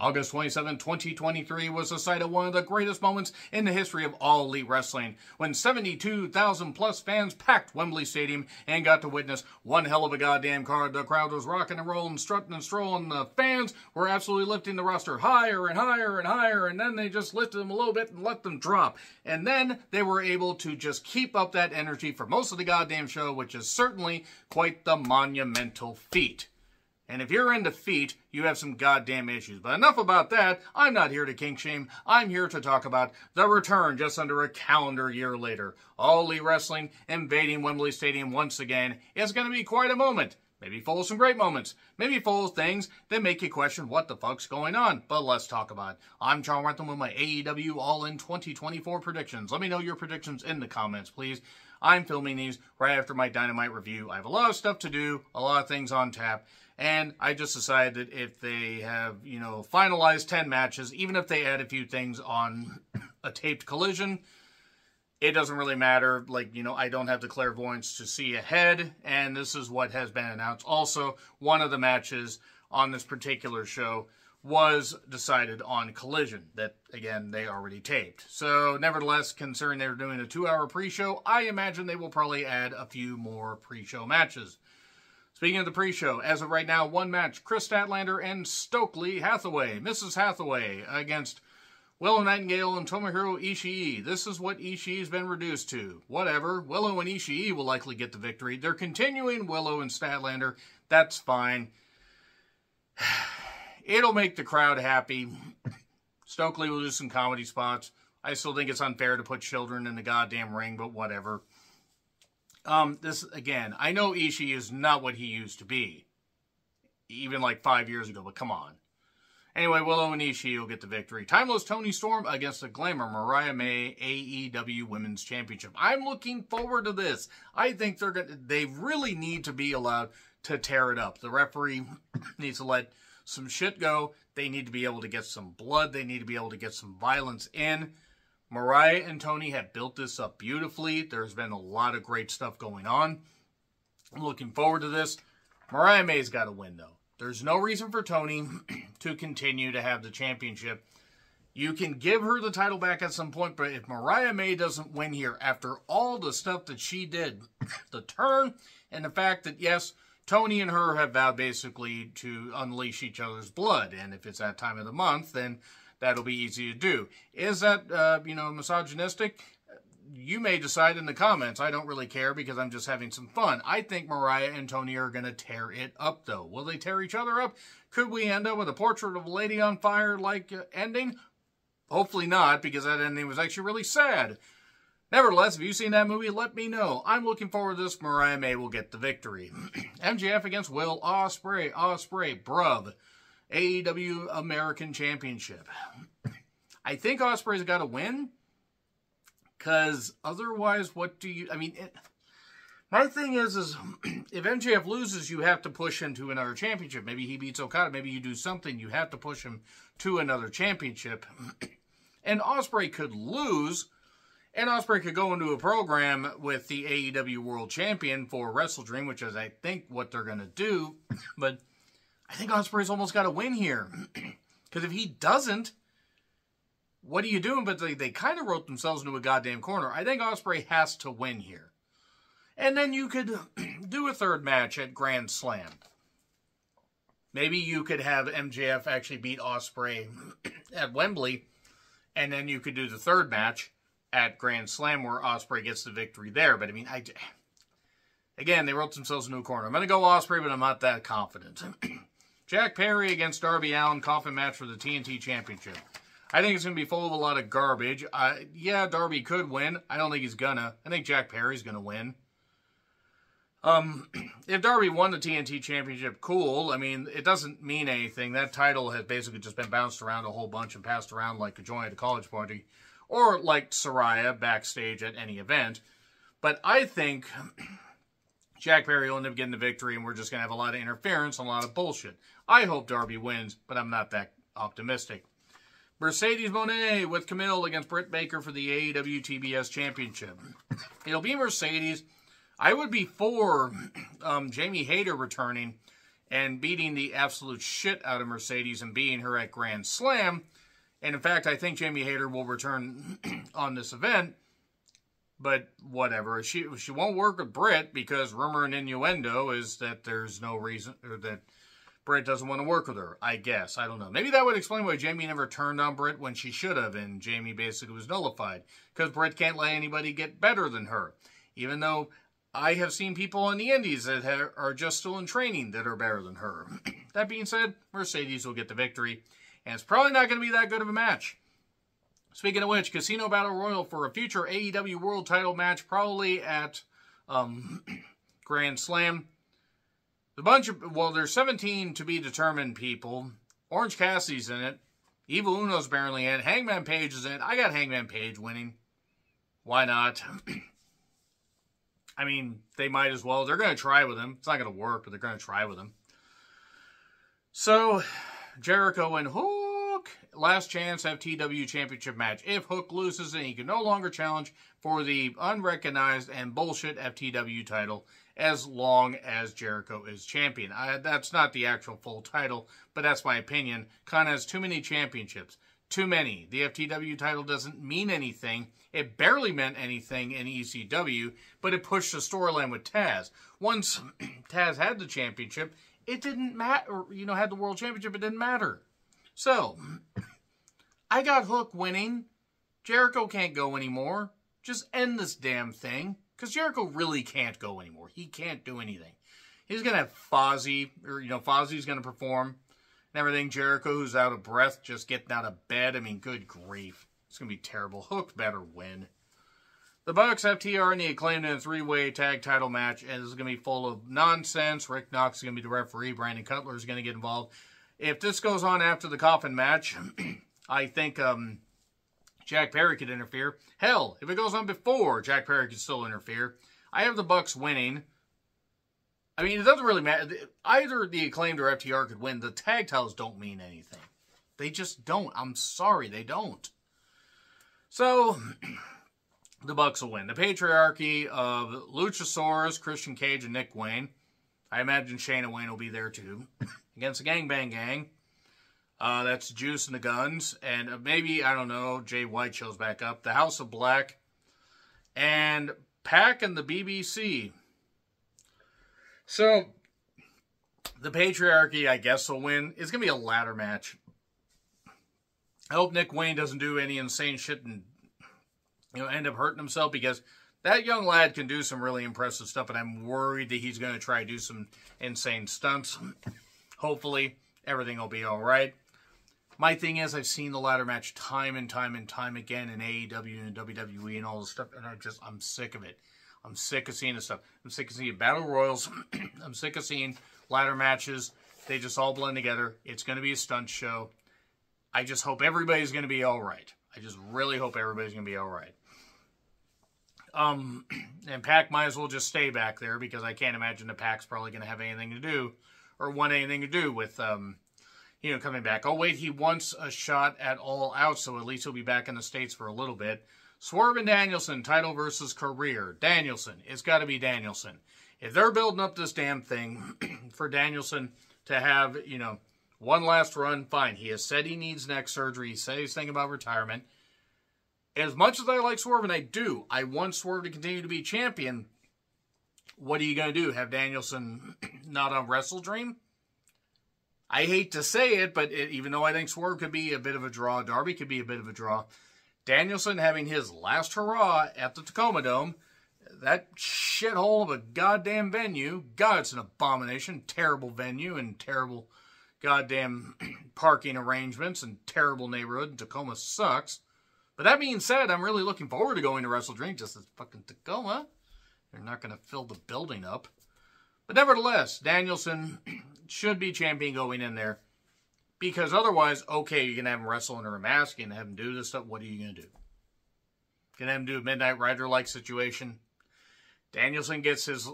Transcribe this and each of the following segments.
August 27, 2023 was the site of one of the greatest moments in the history of All Elite Wrestling, when 72,000 plus fans packed Wembley Stadium and got to witness one hell of a goddamn card. The crowd was rocking and rolling, strutting and strolling. The fans were absolutely lifting the roster higher and higher and higher, and then they just lifted them a little bit and let them drop. And then they were able to just keep up that energy for most of the goddamn show, which is certainly quite the monumental feat. And if you're into feet, you have some goddamn issues. But enough about that. I'm not here to kink shame. I'm here to talk about the return just under a calendar year later. All Elite Wrestling invading Wembley Stadium once again is going to be quite a moment. Maybe full of some great moments. Maybe full of things that make you question what the fuck's going on. But let's talk about it. I'm John Rentham with my AEW All In 2024 predictions. Let me know your predictions in the comments, please. I'm filming these right after my Dynamite review. I have a lot of stuff to do, a lot of things on tap. And I just decided that if they have, finalized 10 matches, even if they add a few things on a taped Collision, it doesn't really matter. I don't have the clairvoyance to see ahead, and this is what has been announced. Also, one of the matches on this particular show was decided on Collision, that, again, they already taped. So, nevertheless, considering they're doing a 2-hour pre-show, I imagine they will probably add a few more pre-show matches. Speaking of the pre-show, as of right now, one match, Chris Statlander and Stokely Hathaway, Mrs. Hathaway, against Willow Nightingale and Tomohiro Ishii. This is what Ishii's been reduced to. Whatever, Willow and Ishii will likely get the victory. They're continuing Willow and Statlander. That's fine. It'll make the crowd happy. Stokely will do some comedy spots. I still think it's unfair to put children in the goddamn ring, but whatever. Again, I know Ishii is not what he used to be. Even 5 years ago, but come on. Anyway, Willow and Ishii will get the victory. Timeless Toni Storm against the Glamour Mariah May AEW Women's Championship. I'm looking forward to this. I think they really need to be allowed to tear it up. The referee needs to let some shit go. They need to be able to get some blood. They need to be able to get some violence in. Mariah and Toni have built this up beautifully. There's been a lot of great stuff going on. I'm looking forward to this. Mariah May's got to win, though. There's no reason for Toni to continue to have the championship. You can give her the title back at some point, but if Mariah May doesn't win here after all the stuff that she did, the turn, and the fact that, yes, Toni and her have vowed basically to unleash each other's blood, and if it's that time of the month, then that'll be easy to do. Is that, misogynistic? You may decide in the comments. I don't really care because I'm just having some fun. I think Mariah and Toni are going to tear it up, though. Will they tear each other up? Could we end up with a Portrait of a Lady on Fire-like ending? Hopefully not, because that ending was actually really sad. Nevertheless, if you've seen that movie, let me know. I'm looking forward to this. Mariah May will get the victory. MJF against Will Ospreay. Ospreay, bruv. AEW American Championship. I think Ospreay's got to win. Because otherwise, what do you... my thing is if MJF loses, you have to push him to another championship. Maybe he beats Okada. Maybe you do something. You have to push him to another championship. And Ospreay could lose. And Ospreay could go into a program with the AEW World Champion for Wrestle Dream, which is, I think, what they're going to do. But I think Ospreay's almost got to win here. Because if he doesn't, what are you doing? But they kind of wrote themselves into a goddamn corner. I think Ospreay has to win here. And then you could do a third match at Grand Slam. Maybe you could have MJF actually beat Ospreay at Wembley. And then you could do the third match at Grand Slam where Ospreay gets the victory there. But again, they wrote themselves into a corner. I'm going to go Ospreay, but I'm not that confident. Jack Perry against Darby Allin, coffin match for the TNT Championship. I think it's going to be full of a lot of garbage. Yeah, Darby could win. I don't think he's gonna. I think Jack Perry's going to win. If Darby won the TNT Championship, cool. It doesn't mean anything. That title has basically just been bounced around a whole bunch and passed around like a joint at a college party. Or like Saraya backstage at any event. But I think Jack Perry will end up getting the victory and we're just going to have a lot of interference and a lot of bullshit. I hope Darby wins, but I'm not that optimistic. Mercedes Moné with Camille against Britt Baker for the AEW TBS Championship. It'll be Mercedes. I would be for Jamie Hayter returning and beating the absolute shit out of Mercedes and beating her at Grand Slam. And in fact, I think Jamie Hayter will return on this event. But whatever. She won't work with Britt because rumor and innuendo is that there's no reason, or that Britt doesn't want to work with her, I guess. I don't know. Maybe that would explain why Jamie never turned on Britt when she should have, and Jamie basically was nullified. Because Britt can't let anybody get better than her. Even though I have seen people in the indies that are just still in training that are better than her. That being said, Mercedes will get the victory. And it's probably not going to be that good of a match. Speaking of which, Casino Battle Royal for a future AEW World Title match, probably at Grand Slam. There's 17 to be determined people. Orange Cassidy's in it. Evil Uno's barely in it. Hangman Page is in it. I got Hangman Page winning. Why not? I mean, they might as well. They're going to try with him. It's not going to work, but they're going to try with him. So, Jericho and Hook. Last chance FTW Championship match. If Hook loses, then he can no longer challenge for the unrecognized and bullshit FTW title as long as Jericho is champion. That's not the actual full title, but that's my opinion. Khan has too many championships. Too many. The FTW title doesn't mean anything. It barely meant anything in ECW, but it pushed the storyline with Taz. Once Taz had the championship, it didn't matter. Had the world championship, it didn't matter. So, I got Hook winning. Jericho can't go anymore. Just end this damn thing. Because Jericho really can't go anymore. He can't do anything. He's going to have Fozzy, or, Fozzy's going to perform and everything. Jericho, who's out of breath, just getting out of bed. I mean, good grief. It's going to be terrible. Hook better win. The Bucks, FTR, and the Acclaimed in a three-way tag title match. And this is going to be full of nonsense. Rick Knox is going to be the referee. Brandon Cutler is going to get involved. If this goes on after the coffin match, I think Jack Perry could interfere. Hell, if it goes on before, Jack Perry could still interfere. I have the Bucks winning. I mean, it doesn't really matter. Either the Acclaimed or FTR could win. The tag titles don't mean anything. They just don't. I'm sorry, they don't. So, the Bucks will win. The patriarchy of Luchasaurus, Christian Cage, and Nick Wayne. I imagine Shayna Wayne will be there too. Against the Gangbang Gang. That's Juice and the Guns. And maybe, I don't know, Jay White shows back up. The House of Black. And Pac and the BBC. So, the patriarchy, I guess, will win. It's going to be a ladder match. I hope Nick Wayne doesn't do any insane shit and end up hurting himself, because that young lad can do some really impressive stuff, and I'm worried that he's going to try to do some insane stunts. Hopefully, everything will be all right. My thing is, I've seen the ladder match time and time and time again in AEW and WWE and all this stuff, and I'm sick of it. I'm sick of seeing this stuff. I'm sick of seeing battle royals. I'm sick of seeing ladder matches. They just all blend together. It's going to be a stunt show. I just hope everybody's going to be all right. I just really hope everybody's going to be all right. And Pac might as well just stay back there, because I can't imagine the Pac's probably going to have anything to do or want anything to do with, coming back. Oh, wait, he wants a shot at All Out, so at least he'll be back in the States for a little bit. Swerve and Danielson, title versus career. Danielson. It's got to be Danielson. If they're building up this damn thing for Danielson to have, one last run, fine. He has said he needs neck surgery. He said he's thinking about retirement. As much as I like Swerve, and I do, I want Swerve to continue to be champion. What are you going to do? Have Danielson not on Wrestle Dream? I hate to say it, but even though I think Swerve could be a bit of a draw, Darby could be a bit of a draw, Danielson having his last hurrah at the Tacoma Dome, that shithole of a goddamn venue, God, it's an abomination, terrible venue and terrible goddamn parking arrangements and terrible neighborhood, and Tacoma sucks. But that being said, I'm really looking forward to going to Wrestle Dream, just as fucking Tacoma. They're not going to fill the building up. But nevertheless, Danielson should be champion going in there. Because otherwise, okay, you're going to have him wrestle under a mask, you're going to have him do this stuff, what are you going to do? You're going to have him do a Midnight Rider-like situation. Danielson gets his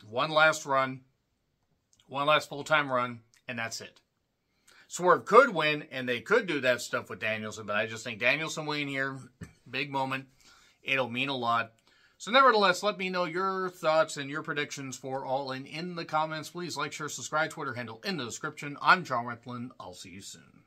one last run, one last full-time run, and that's it. Swerve could win, and they could do that stuff with Danielson, but I just think Danielson winning here, big moment. It'll mean a lot. So nevertheless, let me know your thoughts and your predictions for All In the comments. Please like, share, subscribe, Twitter handle in the description. I'm John Replin. I'll see you soon.